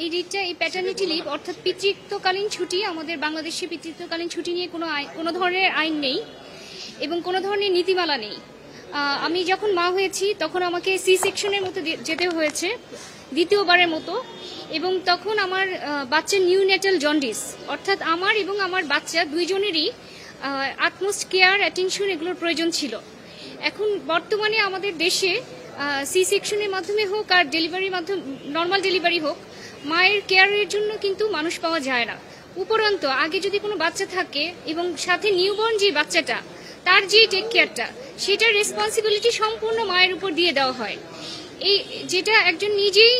এই রিটটা এই paternity leave অর্থাৎ পিতৃত্বকালীন ছুটি, আমাদের বাংলাদেশে পিতৃত্বকালীন ছুটি নিয়ে কোনো ধরনের আইন নেই এবং কোনো ধরনের নীতিমালা নেই। আমি যখন মা হয়েছি তখন আমাকে সি সেকশনের মতো যেতে হয়েছে দ্বিতীয়বারের মতো, এবং তখন আমার বাচ্চার নিউনেটাল জন্ডিস, অর্থাৎ আমার এবং আমার বাচ্চা দুইজনেরই আটমোস্ট কেয়ার অ্যাটেনশন এগুলোর প্রয়োজন ছিল। এখন বর্তমানে আমাদের দেশে সি সেকশনের মাধ্যমে হোক আর ডেলিভারির মাধ্যমে নর্মাল ডেলিভারি হোক, মায়ের কেয়ারের জন্য কিন্তু মানুষ পাওয়া যায় না। উপরন্ত আগে যদি কোনো বাচ্চা থাকে এবং সাথে নিউবর্ন যে বাচ্চাটা, তার যে টেক কেয়ারটা, সেটার রেসপন্সিবিলিটি সম্পূর্ণ মায়ের উপর দিয়ে দেওয়া হয়। এই যেটা একজন নিজেই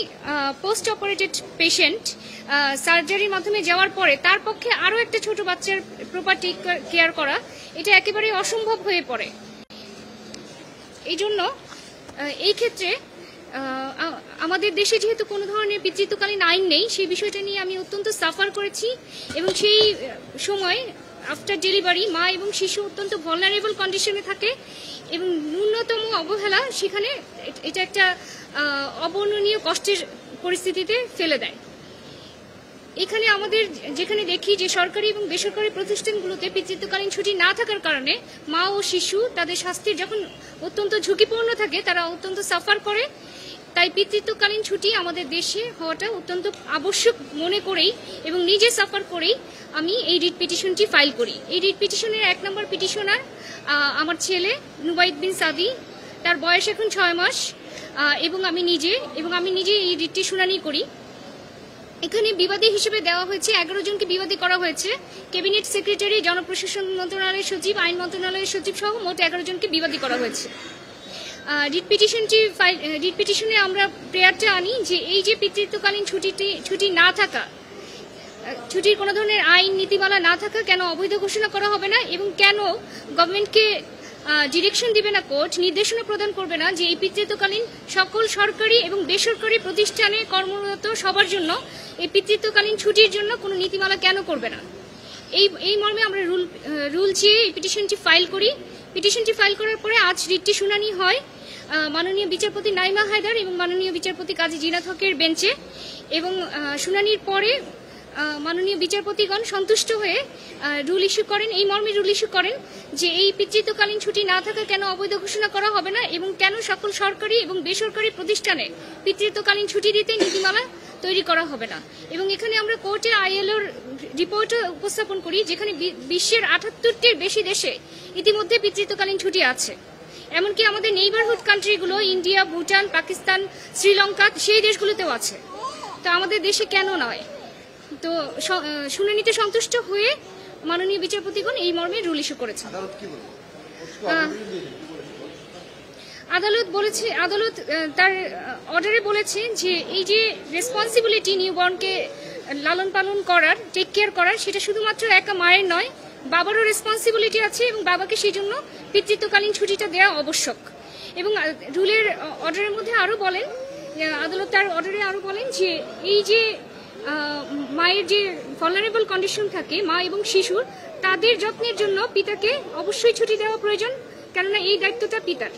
পোস্ট অপারেটেড পেশেন্ট সার্জারির মাধ্যমে যাওয়ার পরে তার পক্ষে আরও একটা ছোট বাচ্চার প্রপার টেক কেয়ার করা, এটা একেবারে অসম্ভব হয়ে পড়ে। এই জন্য এই ক্ষেত্রে আমাদের দেশে যেহেতু কোনো ধরনের পিতৃত্বকালীন আইন নেই, সেই বিষয়টা নিয়ে আমি অত্যন্ত সাফার করেছি এবং সেই সময় আফটার ডেলিভারি মা এবং শিশু অত্যন্ত ভালনারেবল কন্ডিশনে থাকে এবং ন্যূনতম অবহেলা সেখানে এটা একটা অবর্ণনীয় কষ্টের পরিস্থিতিতে ফেলে দেয়। এখানে আমাদের যেখানে দেখি যে সরকারি এবং বেসরকারি প্রতিষ্ঠানগুলোতে পিতৃত্বকালীন ছুটি না থাকার কারণে মা ও শিশু তাদের স্বাস্থ্যের যখন অত্যন্ত ঝুঁকিপূর্ণ থাকে তারা অত্যন্ত সাফার করে। তাই পিতৃত্বকালীন ছুটি আমাদের দেশে হওয়াটা অত্যন্ত আবশ্যক মনে করেই এবং নিজে সাফার করেই আমি এই রিট পিটিশনটি ফাইল করি। এই রিট পিটিশনের 1 নম্বর পিটিশনার আমার ছেলে নুবাইদ বিন সাদি, তার বয়স এখন 6 মাস এবং আমি নিজে এই রিটটি শুনানি করি। এখানে বিবাদী হিসেবে দেওয়া হয়েছে 11 জনকে বিবাদী করা হয়েছে। ক্যাবিনেট সেক্রেটারি, জনপ্রশাসন মন্ত্রণালয়ের সচিব, আইন মন্ত্রণালয়ের সচিব সহ মোট 11 জনকে বিবাদী করা হয়েছে। রিট পিটিশনে আমরা প্রেয়ারটা আনি যে এই যে পিতৃত্বকালীন ছুটি না থাকা, ছুটির কোনো ধরনের আইন নীতিমালা না থাকা কেন অবৈধ ঘোষণা করা হবে না এবং কেন গভর্নমেন্টকে ডিরেকশন দিবে না, কোর্ট নির্দেশনা প্রদান করবে না যে এই পিতৃত্বকালীন সকল সরকারি এবং বেসরকারি প্রতিষ্ঠানে কর্মরত সবার জন্য এই পিতৃত্বকালীন ছুটির জন্য কোনো নীতিমালা কেন করবে না। এই মর্মে আমরা রুল চেয়ে এই পিটিশনটি ফাইল করি। পিটিশনটি ফাইল করার পরে আজ রিটটি শুনানি হয় মাননীয় বিচারপতি নাইমা হায়দার এবং মাননীয় বিচারপতি কাজী জিনাত হকের বেঞ্চে, এবং শুনানির পরে মাননীয় বিচারপতিগণ সন্তুষ্ট হয়ে রুল ইস্যু করেন, এই মর্মে রুল ইস্যু করেন যে এই পিতৃত্বকালীন ছুটি না থাকা কেন অবৈধ ঘোষণা করা হবে না এবং কেন সকল সরকারি এবং বেসরকারি প্রতিষ্ঠানে পিতৃত্বকালীন ছুটি দিতে নীতিমালা তৈরি করা হবে না। এবং এখানে আমরা কোর্টে আইএলওর রিপোর্টও উপস্থাপন করি, যেখানে বিশ্বের 78টির বেশি দেশে ইতিমধ্যে পিতৃত্বকালীন ছুটি আছে। এমনকি আমাদের নেইবারহুড কান্ট্রিগুলো ইন্ডিয়া, ভুটান, পাকিস্তান, শ্রীলঙ্কা, সেই দেশগুলোতেও আছে। তো আমাদের দেশে কেন নয়? তো শুনানিতে সন্তুষ্ট হয়ে মাননীয় বিচারপতিগণ এই মর্মে রুল ইস্যু করেছেন। আদালত তার অর্ডারে বলেছে যে এই যে রেসপন্সিবিলিটি নিউবর্নকে লালন পালন করার, টেক কেয়ার করার, সেটা শুধুমাত্র একা মায়ের নয়, বাবারও রেসপন্সিবিলিটি আছে এবং বাবাকে সেই জন্য পিতৃত্বকালীন ছুটিটা দেওয়া আবশ্যক। এবং রুলের অর্ডারের মধ্যে আরও বলেন, আদালত তার অর্ডারে আরও বলেন যে এই যে মায়ের যে ভালনারেবল কন্ডিশন থাকে মা এবং শিশুর, তাদের যত্নের জন্য পিতাকে অবশ্যই ছুটি দেওয়া প্রয়োজন, কেননা এই দায়িত্বটা পিতার।